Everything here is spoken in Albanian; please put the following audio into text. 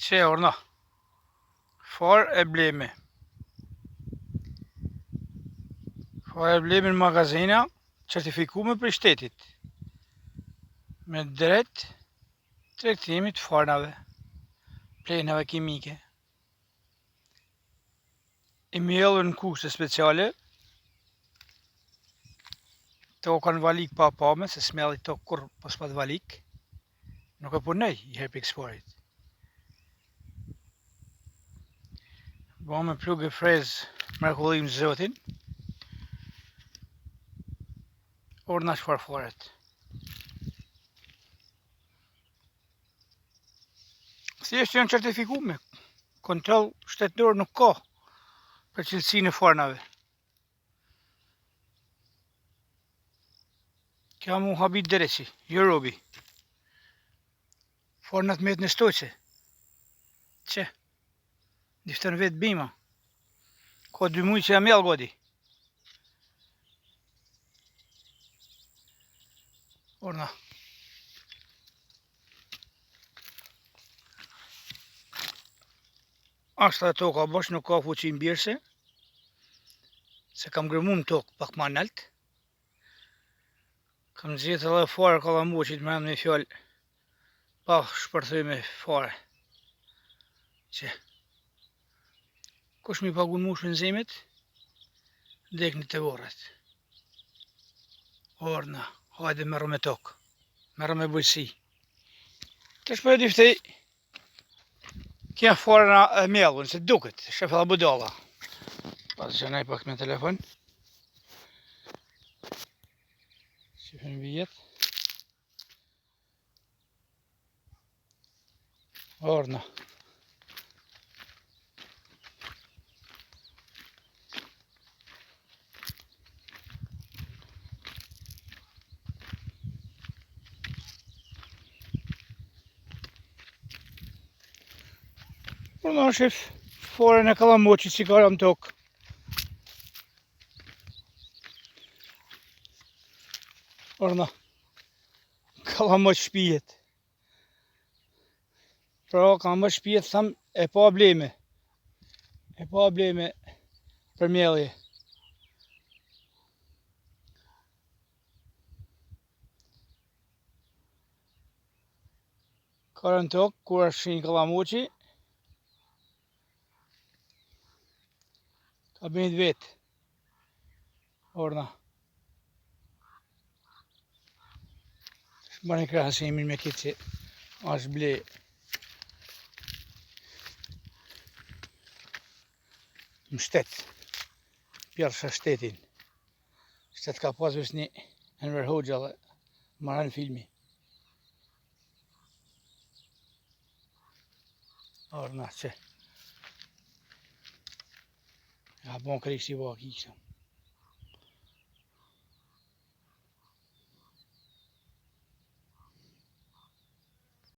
Që orna farë e blemi. Farë e blemi në magazina certifikume për shtetit me drejt tregtimit farnave, plenave kimike. I mjellur në kushte speciale, to kanë valik pa pame, se smelli to kur pas pat valik, nuk e punoj i herë për eksportit. Bo me plug e frez mrekullim zotin, orna shfarfaret. Thjesht janë certifikume, kontroll shtetëror nuk ka për cilësinë e farnave. Kja mu habit dereci, jo robi. Farnat met në stoqe. Që? Diftën vetë bima. Ka 2 muj që jam mjell godi. Orna. Ashta e toka bosh, nuk ka fuqin birse. Se kam grëmu në tokë pak ma nalt. Kam zjetë edhe fare kalamuqit me emni fjall. Pa shpërthyme fare. Që? Kush mi pagun mushën zemit, dek në të vorët. Orna, hajde merë me tokë, merë me bujësi. Të shpër e diftej, kja farëna e mjellun, se duket, shef edhe budala. Pas që nej pak me telefon. Shifën vijet. Orna. Orna shif forën e kalamoqit si ka në tokë. Orna, kalamoq shpijet. Pra, kalamoq shpijet tham e pa bleme. E pa bleme për mjellje. Ka në tokë, kur është shinjë kalamoqi, ka bëjt vetë. Orna. Bërë një krahësimin me këtë që është ble. Më shtetë. Pjërësha shtetin. Shtetë ka pas vës një Enver Hoxha dhe maran filmi. Orna që. Ja bon kërë i si vaki kësa.